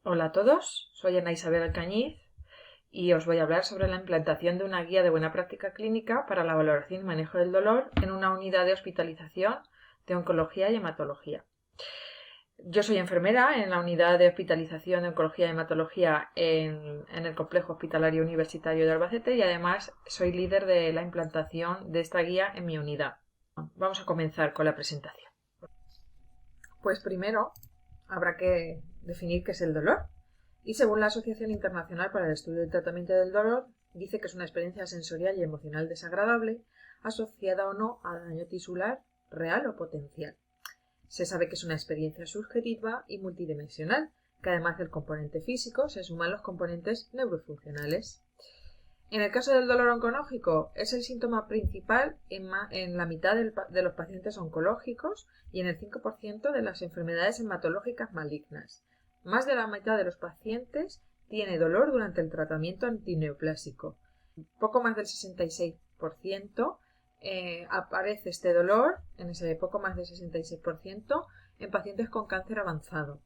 Hola a todos, soy Ana Isabel Alcañiz y os voy a hablar sobre la implantación de una guía de buena práctica clínica para la valoración y manejo del dolor en una unidad de hospitalización de oncología y hematología. Yo soy enfermera en la unidad de hospitalización de oncología y hematología en el complejo hospitalario universitario de Albacete y además soy líder de la implantación de esta guía en mi unidad. Vamos a comenzar con la presentación. Pues primero habrá que definir qué es el dolor. Y según la Asociación Internacional para el Estudio y Tratamiento del Dolor, dice que es una experiencia sensorial y emocional desagradable asociada o no a daño tisular real o potencial. Se sabe que es una experiencia subjetiva y multidimensional, que además del componente físico se suman los componentes neurofuncionales. En el caso del dolor oncológico, es el síntoma principal en la mitad de los pacientes oncológicos y en el 5% de las enfermedades hematológicas malignas. Más de la mitad de los pacientes tiene dolor durante el tratamiento antineoplásico. Poco más del 66% aparece este dolor, en ese poco más del 66%, en pacientes con cáncer avanzado.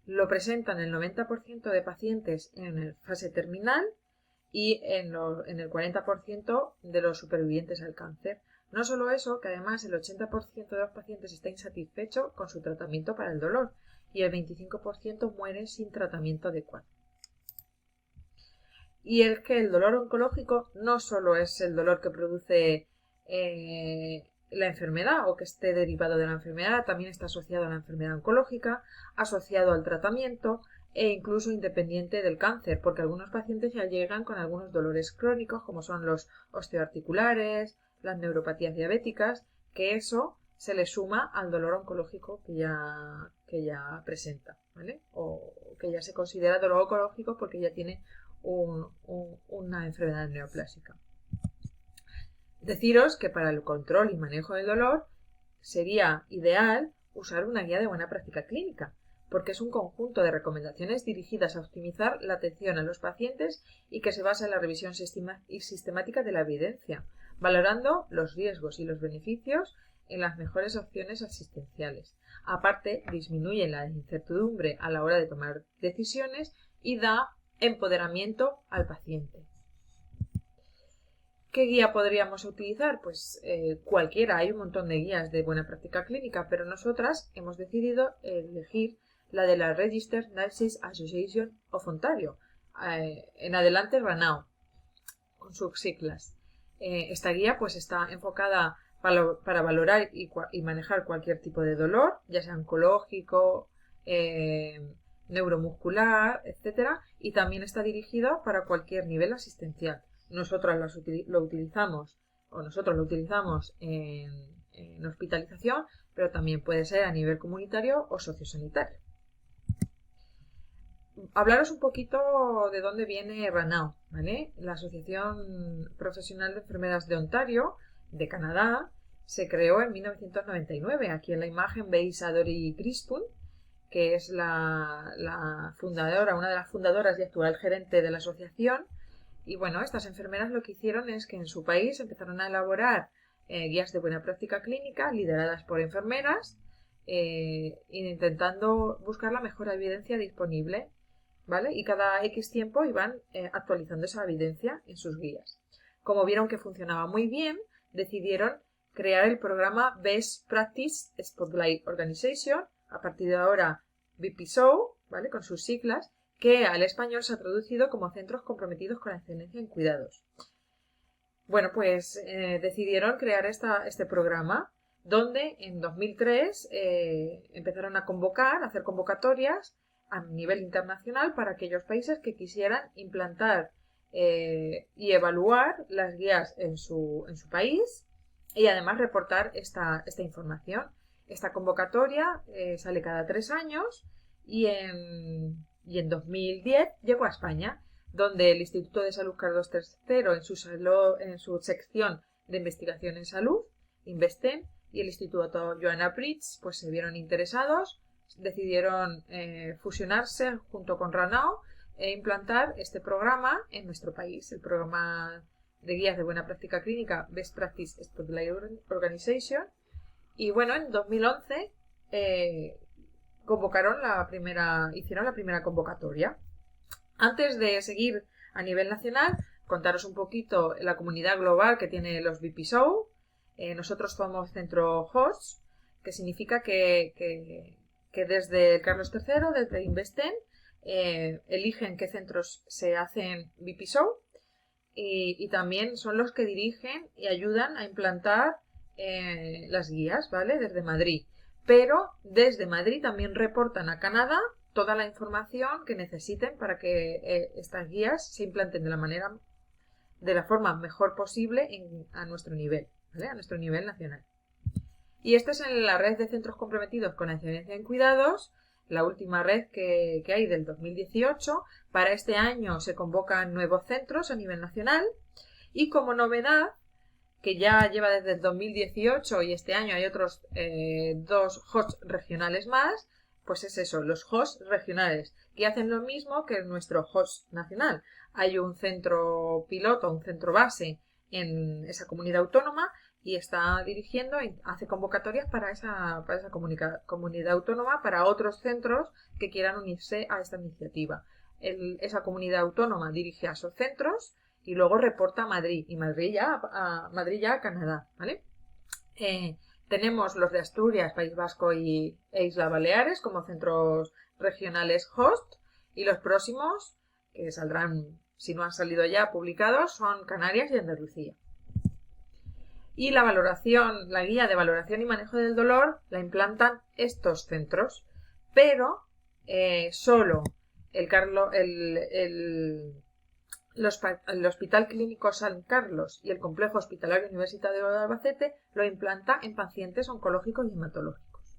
Lo presentan el 90% de pacientes en fase terminal y en el 40% de los supervivientes al cáncer. No solo eso, que además el 80% de los pacientes está insatisfecho con su tratamiento para el dolor y el 25% muere sin tratamiento adecuado. Y es que el dolor oncológico no solo es el dolor que produce la enfermedad o que esté derivado de la enfermedad, también está asociado a la enfermedad oncológica, asociado al tratamiento e incluso independiente del cáncer, porque algunos pacientes ya llegan con algunos dolores crónicos como son los osteoarticulares, las neuropatías diabéticas, que eso se le suma al dolor oncológico que ya presenta, ¿vale? O que ya se considera dolor oncológico porque ya tiene una enfermedad neoplásica. Deciros que para el control y manejo del dolor sería ideal usar una guía de buena práctica clínica, porque es un conjunto de recomendaciones dirigidas a optimizar la atención a los pacientes y que se basa en la revisión sistemática de la evidencia, valorando los riesgos y los beneficios en las mejores opciones asistenciales. Aparte, disminuye la incertidumbre a la hora de tomar decisiones y da empoderamiento al paciente. ¿Qué guía podríamos utilizar? Pues cualquiera, hay un montón de guías de buena práctica clínica, pero nosotras hemos decidido elegir la de la Registered Nurses Association of Ontario, en adelante RANAO, con sus siglas. Esta guía pues está enfocada para valorar y manejar cualquier tipo de dolor, ya sea oncológico, neuromuscular, etcétera, y también está dirigida para cualquier nivel asistencial. Nosotros lo utilizamos en hospitalización, pero también puede ser a nivel comunitario o sociosanitario. Hablaros un poquito de dónde viene RANAO, ¿vale? La Asociación Profesional de Enfermeras de Ontario, de Canadá, se creó en 1999. Aquí en la imagen veis a Dori Crispun, que es la fundadora, una de las fundadoras y actual gerente de la asociación. Y bueno, estas enfermeras lo que hicieron es que en su país empezaron a elaborar guías de buena práctica clínica lideradas por enfermeras, intentando buscar la mejor evidencia disponible, ¿vale? Y cada X tiempo iban actualizando esa evidencia en sus guías. Como vieron que funcionaba muy bien, decidieron crear el programa Best Practice Spotlight Organization, a partir de ahora BPSO, ¿vale? Con sus siglas, que al español se ha traducido como Centros Comprometidos con la Excelencia en Cuidados. Bueno, pues decidieron crear este programa donde en 2003 empezaron a hacer convocatorias a nivel internacional para aquellos países que quisieran implantar y evaluar las guías en su país y además reportar esta información. Esta convocatoria sale cada 3 años y en 2010 llegó a España, donde el Instituto de Salud Carlos III en su sección de investigación en salud, Investem, y el Instituto Joanna Pritz pues se vieron interesados, decidieron fusionarse junto con RANAO e implantar este programa en nuestro país, el programa de guías de buena práctica clínica Best Practice Spotlight Organization. Y bueno, en 2011 hicieron la primera convocatoria. Antes de seguir a nivel nacional, contaros un poquito la comunidad global que tiene los BPSO. Nosotros somos centro host, que significa que desde el Carlos III, desde Investen, eligen qué centros se hacen BPSO y también son los que dirigen y ayudan a implantar las guías, ¿vale? Desde Madrid. Pero desde Madrid también reportan a Canadá toda la información que necesiten para que estas guías se implanten de la forma mejor posible a nuestro nivel, ¿vale? A nuestro nivel nacional. Y esta es la red de centros comprometidos con la excelencia en cuidados, la última red que hay del 2018. Para este año se convocan nuevos centros a nivel nacional y como novedad, que ya lleva desde el 2018 y este año hay otros 2 hosts regionales más, pues es eso, los hosts regionales, que hacen lo mismo que nuestro host nacional. Hay un centro piloto, un centro base en esa comunidad autónoma y está dirigiendo y hace convocatorias para esa comunidad autónoma, para otros centros que quieran unirse a esta iniciativa. Esa comunidad autónoma dirige a esos centros y luego reporta a Madrid, y Madrid ya a Canadá, ¿vale? Tenemos los de Asturias, País Vasco e Islas Baleares como centros regionales host, y los próximos, que saldrán, si no han salido ya publicados, son Canarias y Andalucía. Y la guía de valoración y manejo del dolor la implantan estos centros, pero solo el Hospital Clínico San Carlos y el Complejo Hospitalario Universitario de Albacete lo implanta en pacientes oncológicos y hematológicos.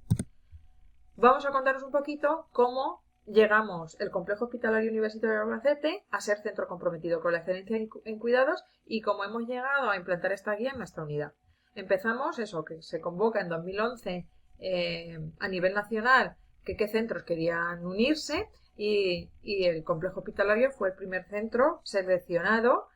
Vamos a contaros un poquito cómo llegamos el Complejo Hospitalario Universitario de Albacete a ser centro comprometido con la excelencia en cuidados y cómo hemos llegado a implantar esta guía en nuestra unidad. Empezamos que se convoca en 2011 a nivel nacional qué centros querían unirse. Y el complejo hospitalario fue el primer centro seleccionado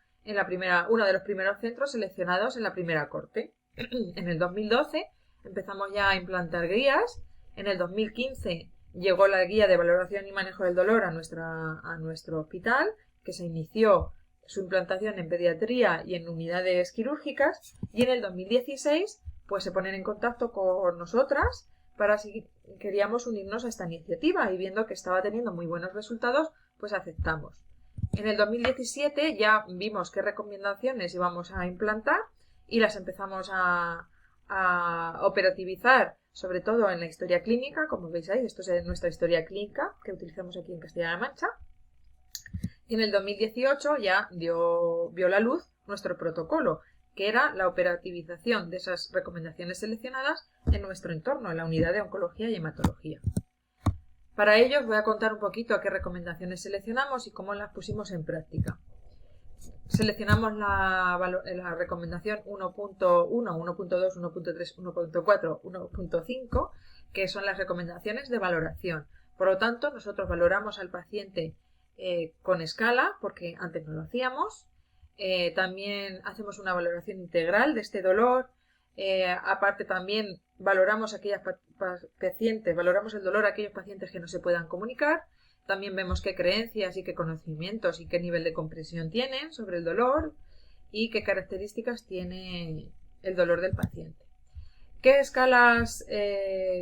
uno de los primeros centros seleccionados en la primera corte. En el 2012 empezamos ya a implantar guías. En el 2015 llegó la guía de valoración y manejo del dolor a nuestro hospital, que se inició su implantación en pediatría y en unidades quirúrgicas. Y en el 2016 pues se ponen en contacto con nosotras para si queríamos unirnos a esta iniciativa, y viendo que estaba teniendo muy buenos resultados, pues aceptamos. En el 2017 ya vimos qué recomendaciones íbamos a implantar y las empezamos a operativizar, sobre todo en la historia clínica. Como veis ahí, esto es nuestra historia clínica que utilizamos aquí en Castilla-La Mancha. Y en el 2018 ya vio la luz nuestro protocolo, que era la operativización de esas recomendaciones seleccionadas en nuestro entorno, en la unidad de oncología y hematología. Para ello os voy a contar un poquito qué recomendaciones seleccionamos y cómo las pusimos en práctica. Seleccionamos la recomendación 1.1, 1.2, 1.3, 1.4, 1.5, que son las recomendaciones de valoración. Por lo tanto, nosotros valoramos al paciente con escala, porque antes no lo hacíamos. También hacemos una valoración integral de este dolor. Aparte también valoramos el dolor a aquellos pacientes que no se puedan comunicar. También vemos qué creencias y qué conocimientos y qué nivel de comprensión tienen sobre el dolor y qué características tiene el dolor del paciente. ¿Qué escalas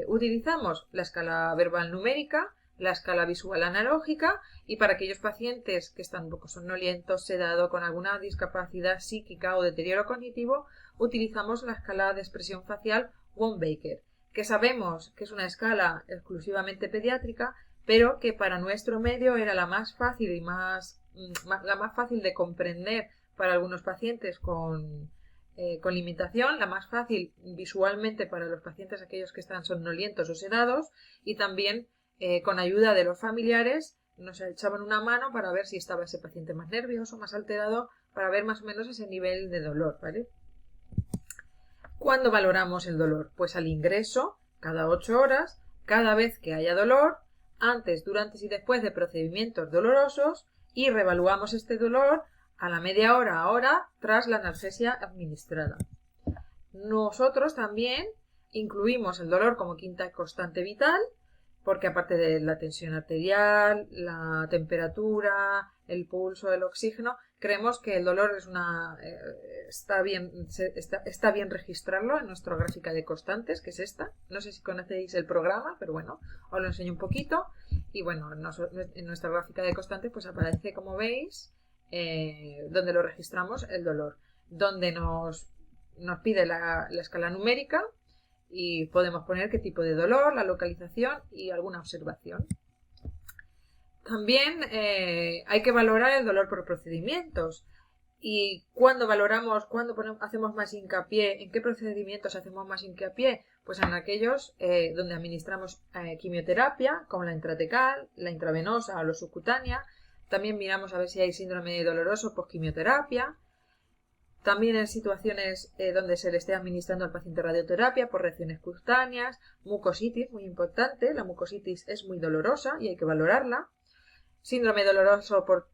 utilizamos? La escala verbal numérica, la escala visual analógica, y para aquellos pacientes que están un poco somnolientos, sedados, con alguna discapacidad psíquica o deterioro cognitivo, utilizamos la escala de expresión facial Wong-Baker, que sabemos que es una escala exclusivamente pediátrica, pero que para nuestro medio era la más fácil la más fácil de comprender para algunos pacientes con limitación, la más fácil visualmente para los pacientes aquellos que están somnolientos o sedados, y también con ayuda de los familiares nos echaban una mano para ver si estaba ese paciente más nervioso, más alterado, para ver más o menos ese nivel de dolor, ¿vale? ¿Cuándo valoramos el dolor? Pues al ingreso, cada 8 horas, cada vez que haya dolor, antes, durante y después de procedimientos dolorosos, y reevaluamos este dolor a la media hora tras la analgesia administrada. Nosotros también incluimos el dolor como quinta constante vital, porque aparte de la tensión arterial, la temperatura, el pulso, el oxígeno, creemos que el dolor es está bien registrarlo en nuestra gráfica de constantes, que es esta. No sé si conocéis el programa, pero bueno, os lo enseño un poquito. Y bueno, en nuestra gráfica de constantes pues aparece, como veis, donde lo registramos el dolor, donde nos pide la escala numérica y podemos poner qué tipo de dolor, la localización y alguna observación. También hay que valorar el dolor por procedimientos. Y cuando hacemos más hincapié, ¿en qué procedimientos hacemos más hincapié? Pues en aquellos donde administramos quimioterapia, como la intratecal, la intravenosa o la subcutánea. También miramos a ver si hay síndrome doloroso post-quimioterapia. También en situaciones donde se le esté administrando al paciente radioterapia por reacciones cutáneas, mucositis, muy importante, la mucositis es muy dolorosa y hay que valorarla. Síndrome doloroso por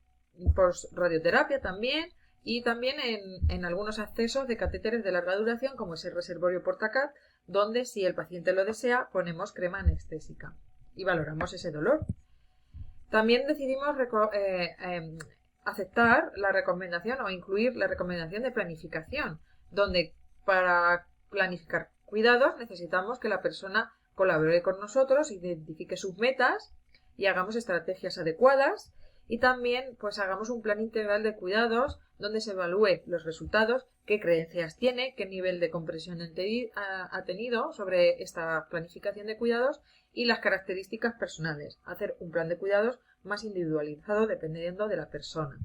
radioterapia también, y también en algunos accesos de catéteres de larga duración, como es el reservorio Portacat, donde, si el paciente lo desea, ponemos crema anestésica y valoramos ese dolor. También decidimos aceptar la recomendación o incluir la recomendación de planificación, donde para planificar cuidados necesitamos que la persona colabore con nosotros, identifique sus metas y hagamos estrategias adecuadas, y también pues hagamos un plan integral de cuidados donde se evalúe los resultados, qué creencias tiene, qué nivel de comprensión ha tenido sobre esta planificación de cuidados y las características personales. Hacer un plan de cuidados más individualizado dependiendo de la persona.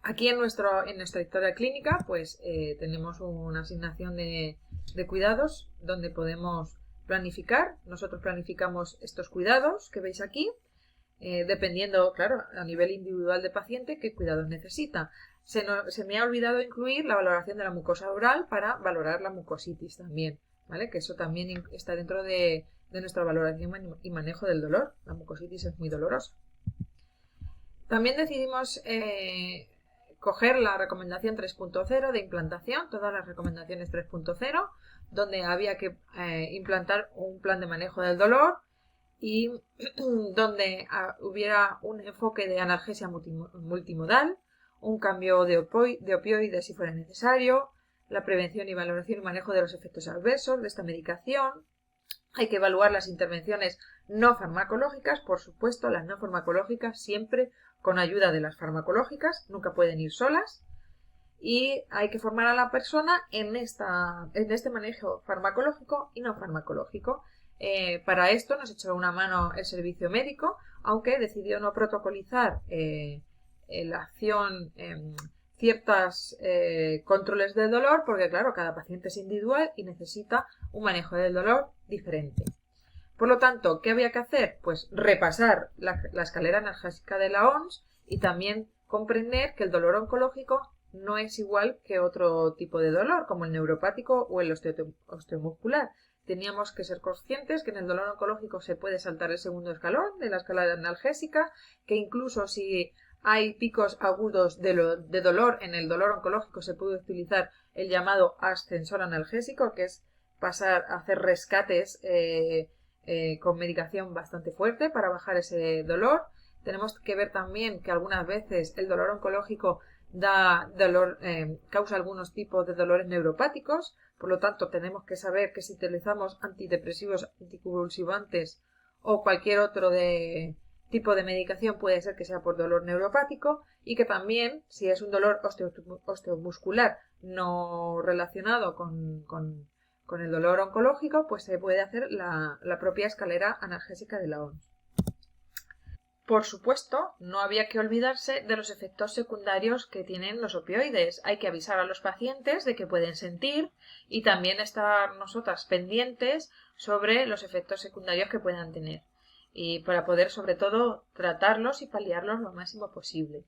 Aquí en nuestra historia clínica pues tenemos una asignación de cuidados donde podemos planificar. Nosotros planificamos estos cuidados que veis aquí, dependiendo, claro, a nivel individual de paciente, qué cuidados necesita. Se me ha olvidado incluir la valoración de la mucosa oral para valorar la mucositis también, ¿vale? Que eso también está dentro de nuestra valoración y manejo del dolor. La mucositis es muy dolorosa. También decidimos coger la recomendación 3.0 de implantación, todas las recomendaciones 3.0, donde había que implantar un plan de manejo del dolor y donde hubiera un enfoque de analgesia multimodal, un cambio de opioides si fuera necesario, la prevención y valoración y manejo de los efectos adversos de esta medicación. Hay que evaluar las intervenciones no farmacológicas, por supuesto, las no farmacológicas siempre con ayuda de las farmacológicas, nunca pueden ir solas. Y hay que formar a la persona en este manejo farmacológico y no farmacológico. Para esto nos echó una mano el servicio médico, aunque decidió no protocolizar la acción ciertos controles del dolor, porque claro, cada paciente es individual y necesita un manejo del dolor diferente. Por lo tanto, ¿qué había que hacer? Pues repasar la escalera analgésica de la OMS y también comprender que el dolor oncológico no es igual que otro tipo de dolor, como el neuropático o el osteomuscular. Teníamos que ser conscientes que en el dolor oncológico se puede saltar el segundo escalón de la escala analgésica, que incluso si hay picos agudos de dolor en el dolor oncológico se puede utilizar el llamado ascensor analgésico, que es pasar a hacer rescates con medicación bastante fuerte para bajar ese dolor. Tenemos que ver también que algunas veces el dolor oncológico causa algunos tipos de dolores neuropáticos, por lo tanto tenemos que saber que si utilizamos antidepresivos, anticonvulsivantes o cualquier otro tipo de medicación puede ser que sea por dolor neuropático, y que también si es un dolor osteomuscular no relacionado con el dolor oncológico, pues se puede hacer la propia escalera analgésica de la OMS. Por supuesto, no había que olvidarse de los efectos secundarios que tienen los opioides. Hay que avisar a los pacientes de que pueden sentir y también estar nosotras pendientes sobre los efectos secundarios que puedan tener, y para poder sobre todo tratarlos y paliarlos lo máximo posible.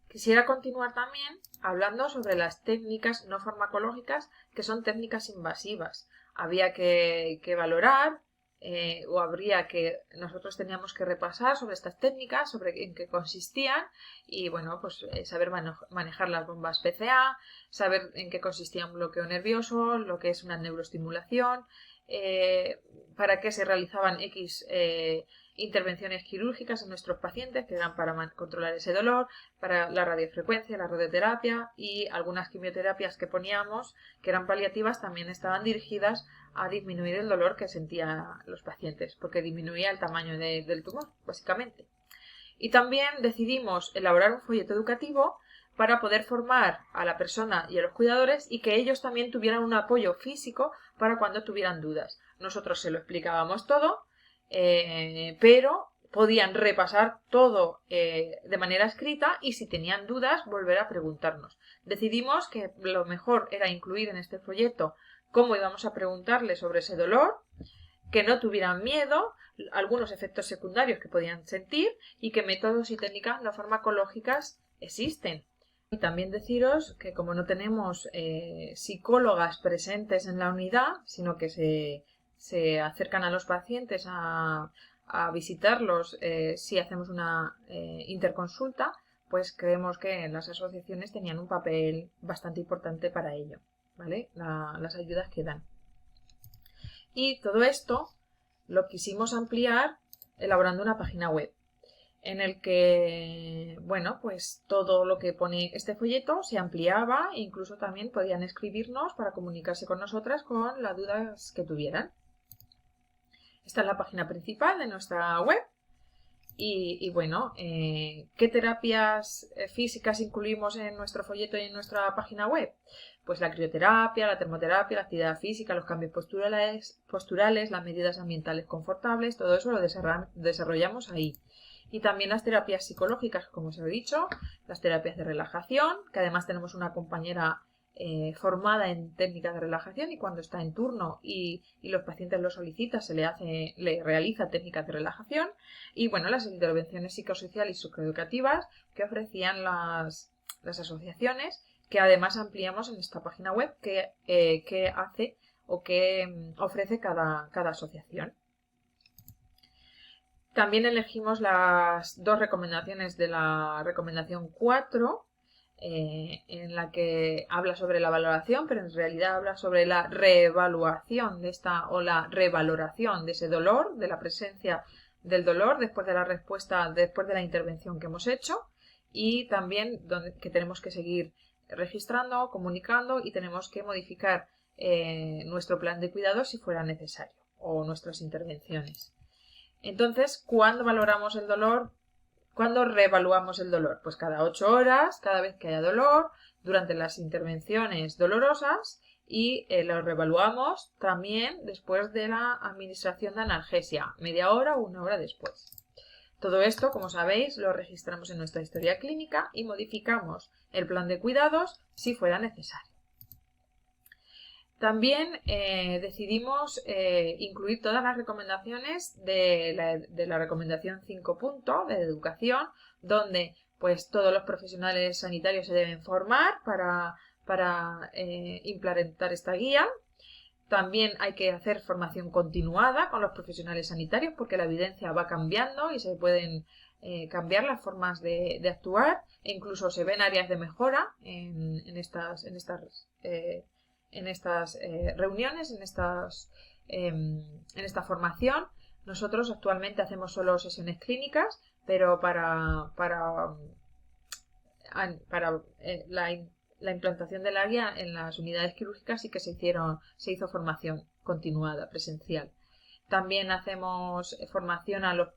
Quisiera continuar también hablando sobre las técnicas no farmacológicas, que son técnicas invasivas. Había que valorar nosotros teníamos que repasar sobre estas técnicas, sobre en qué consistían y bueno, pues saber manejar las bombas PCA, saber en qué consistía un bloqueo nervioso, lo que es una neuroestimulación, para qué se realizaban X intervenciones quirúrgicas en nuestros pacientes, que eran para controlar ese dolor, para la radiofrecuencia, la radioterapia, y algunas quimioterapias que poníamos, que eran paliativas, también estaban dirigidas a disminuir el dolor que sentían los pacientes, porque disminuía el tamaño del tumor, básicamente. Y también decidimos elaborar un folleto educativo para poder formar a la persona y a los cuidadores y que ellos también tuvieran un apoyo físico para cuando tuvieran dudas. Nosotros se lo explicábamos todo, pero podían repasar todo de manera escrita y si tenían dudas volver a preguntarnos. Decidimos que lo mejor era incluir en este folleto cómo íbamos a preguntarle sobre ese dolor, que no tuvieran miedo, algunos efectos secundarios que podían sentir y que métodos y técnicas no farmacológicas existen. Y también deciros que como no tenemos psicólogas presentes en la unidad, sino que se acercan a los pacientes a visitarlos si hacemos una interconsulta, pues creemos que las asociaciones tenían un papel bastante importante para ello, ¿vale? Las ayudas que dan. Y todo esto lo quisimos ampliar elaborando una página web en el que, bueno, pues todo lo que pone este folleto se ampliaba e incluso también podían escribirnos para comunicarse con nosotras con las dudas que tuvieran. Esta es la página principal de nuestra web. Y bueno, ¿qué terapias físicas incluimos en nuestro folleto y en nuestra página web? Pues la crioterapia, la termoterapia, la actividad física, los cambios posturales, las medidas ambientales confortables, todo eso lo desarrollamos ahí. Y también las terapias psicológicas, como os he dicho, las terapias de relajación, que además tenemos una compañera formada en técnicas de relajación y cuando está en turno y los pacientes lo solicitan le realiza técnicas de relajación y bueno, las intervenciones psicosociales y psicoeducativas que ofrecían las asociaciones, que además ampliamos en esta página web que hace o que ofrece cada asociación. También elegimos las dos recomendaciones de la recomendación 4, en la que habla sobre la valoración, pero en realidad habla sobre la reevaluación de esta o la revaloración de ese dolor, de la presencia del dolor después de la respuesta, después de la intervención que hemos hecho y también que tenemos que seguir registrando, comunicando y tenemos que modificar nuestro plan de cuidado si fuera necesario o nuestras intervenciones. Entonces, ¿cuándo valoramos el dolor? ¿Cuándo reevaluamos el dolor? Pues cada 8 horas, cada vez que haya dolor, durante las intervenciones dolorosas y lo reevaluamos también después de la administración de analgesia, media hora o 1 hora después. Todo esto, como sabéis, lo registramos en nuestra historia clínica y modificamos el plan de cuidados si fuera necesario. También decidimos incluir todas las recomendaciones de la recomendación 5 puntos de educación, donde pues todos los profesionales sanitarios se deben formar para implementar esta guía. También hay que hacer formación continuada con los profesionales sanitarios porque la evidencia va cambiando y se pueden cambiar las formas de actuar e incluso se ven áreas de mejora en estas reuniones, en esta formación. Nosotros actualmente hacemos solo sesiones clínicas, pero para la implantación de la guía en las unidades quirúrgicas sí que se hizo formación continuada, presencial. También hacemos formación a los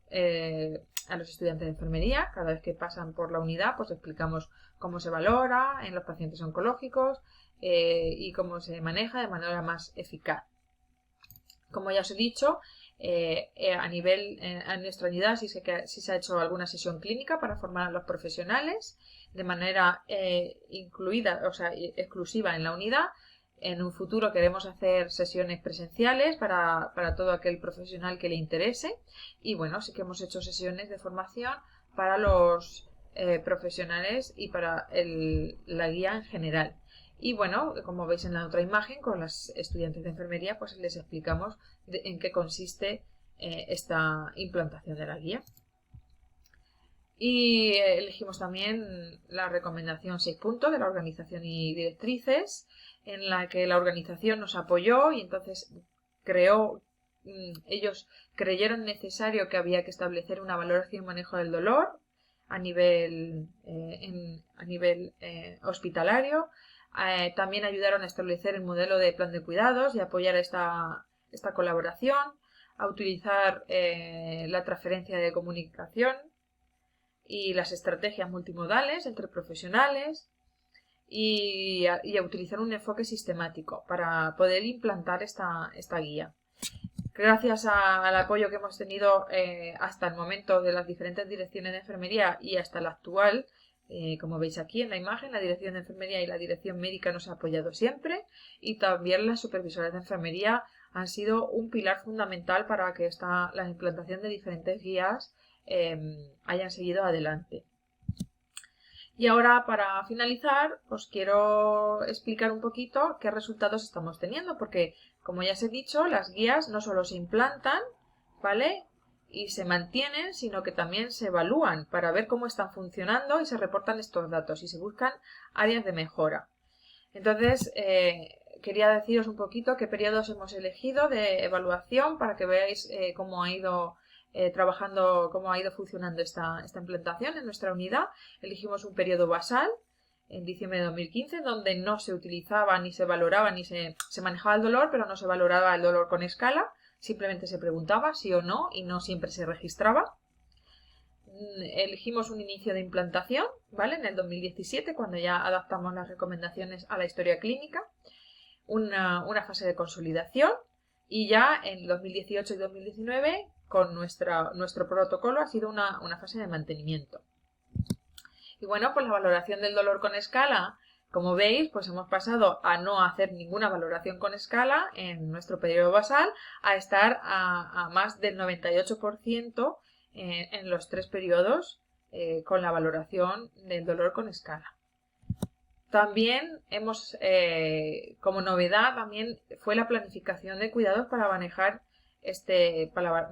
estudiantes de enfermería. Cada vez que pasan por la unidad, pues explicamos cómo se valora en los pacientes oncológicos y cómo se maneja de manera más eficaz. Como ya os he dicho, en nuestra unidad sí se ha hecho alguna sesión clínica para formar a los profesionales de manera incluida, o sea, exclusiva en la unidad. En un futuro queremos hacer sesiones presenciales para todo aquel profesional que le interese y bueno, sí que hemos hecho sesiones de formación para los profesionales y para la guía en general. Y bueno, como veis en la otra imagen, con las estudiantes de enfermería pues les explicamos en qué consiste esta implantación de la guía. Y elegimos también la recomendación 6 puntos de la organización y directrices, en la que la organización nos apoyó y entonces creó ellos creyeron necesario que había que establecer una valoración y manejo del dolor a nivel, hospitalario. También ayudaron a establecer el modelo de plan de cuidados y apoyar esta colaboración, a utilizar la transferencia de comunicación y las estrategias multimodales entre profesionales y a utilizar un enfoque sistemático para poder implantar esta guía. Gracias al apoyo que hemos tenido hasta el momento de las diferentes direcciones de enfermería y hasta la actual, como veis aquí en la imagen, la dirección de enfermería y la dirección médica nos ha apoyado siempre, y también las supervisoras de enfermería han sido un pilar fundamental para que la implantación de diferentes guías hayan seguido adelante. Y ahora, para finalizar, os quiero explicar un poquito qué resultados estamos teniendo, porque, como ya os he dicho, las guías no solo se implantan, ¿vale?, y se mantienen, sino que también se evalúan para ver cómo están funcionando y se reportan estos datos y se buscan áreas de mejora. Entonces, quería deciros un poquito qué periodos hemos elegido de evaluación para que veáis cómo ha ido cómo ha ido funcionando esta implantación en nuestra unidad. Elegimos un periodo basal en diciembre de 2015, donde no se utilizaba ni se valoraba ni se manejaba el dolor, pero no se valoraba el dolor con escala, simplemente se preguntaba sí o no y no siempre se registraba. Elegimos un inicio de implantación, ¿vale?, en el 2017, cuando ya adaptamos las recomendaciones a la historia clínica, una fase de consolidación, y ya en 2018 y 2019 con nuestro protocolo ha sido una fase de mantenimiento. Y bueno, pues la valoración del dolor con escala, como veis, pues hemos pasado a no hacer ninguna valoración con escala en nuestro periodo basal, a estar a más del 98% en los 3 periodos con la valoración del dolor con escala. También como novedad, también fue la planificación de cuidados para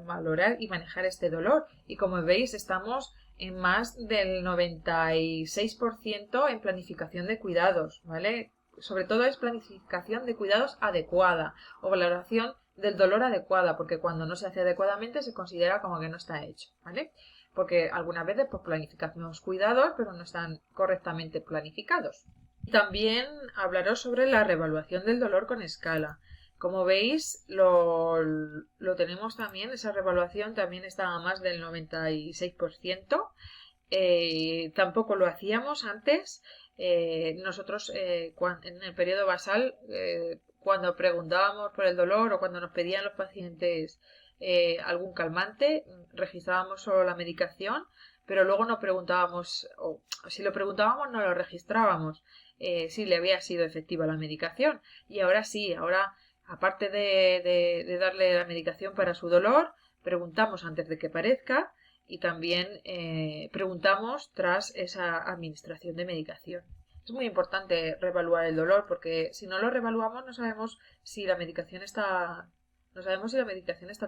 valorar y manejar este dolor. Y como veis, estamos en más del 96% en planificación de cuidados, ¿vale? Sobre todo es planificación de cuidados adecuada o valoración del dolor adecuada, porque cuando no se hace adecuadamente se considera como que no está hecho, ¿vale? Porque algunas veces pues planificamos cuidados, pero no están correctamente planificados. También hablaros sobre la reevaluación del dolor con escala. Como veis, lo tenemos también, esa reevaluación también está a más del 96%. Tampoco lo hacíamos antes. Nosotros en el periodo basal, cuando preguntábamos por el dolor o cuando nos pedían los pacientes algún calmante, registrábamos solo la medicación, pero luego no preguntábamos, o si lo preguntábamos no lo registrábamos, si le había sido efectiva la medicación. Y ahora sí, ahora aparte de darle la medicación para su dolor, preguntamos antes de que aparezca y también preguntamos tras esa administración de medicación. Es muy importante reevaluar el dolor, porque si no lo reevaluamos no sabemos si la medicación está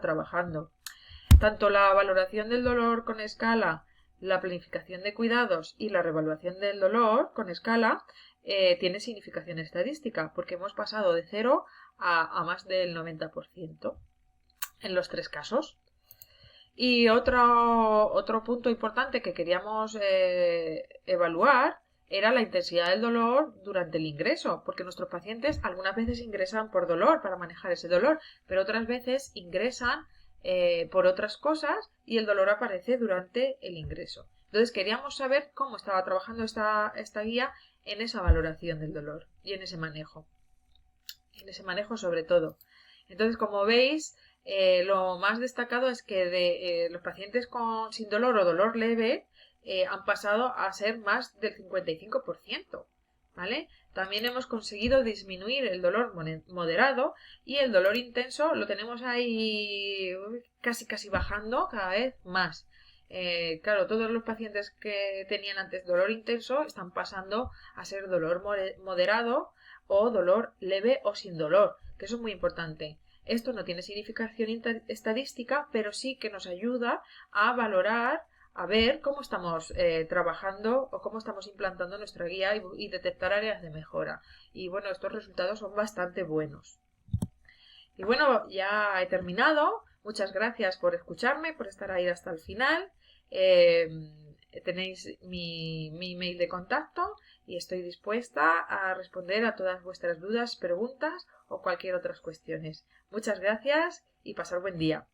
trabajando. Tanto la valoración del dolor con escala, la planificación de cuidados y la reevaluación del dolor con escala tiene significación estadística, porque hemos pasado de 0 a más del 90% en los 3 casos. Y otro punto importante que queríamos evaluar era la intensidad del dolor durante el ingreso, porque nuestros pacientes algunas veces ingresan por dolor para manejar ese dolor, pero otras veces ingresan por otras cosas y el dolor aparece durante el ingreso. Entonces queríamos saber cómo estaba trabajando esta guía en esa valoración del dolor y en ese manejo sobre todo. Entonces, como veis, lo más destacado es que de los pacientes sin dolor o dolor leve han pasado a ser más del 55%, ¿vale? También hemos conseguido disminuir el dolor moderado, y el dolor intenso lo tenemos ahí casi bajando cada vez más. Claro, todos los pacientes que tenían antes dolor intenso están pasando a ser dolor moderado o dolor leve o sin dolor, que eso es muy importante. Esto no tiene significación estadística, pero sí que nos ayuda a valorar, a ver cómo estamos trabajando o cómo estamos implantando nuestra guía y detectar áreas de mejora. Y bueno, estos resultados son bastante buenos. Y bueno, ya he terminado. Muchas gracias por escucharme, por estar ahí hasta el final. Tenéis mi email de contacto y estoy dispuesta a responder a todas vuestras dudas, preguntas o cualquier otras cuestiones. Muchas gracias y pasar buen día.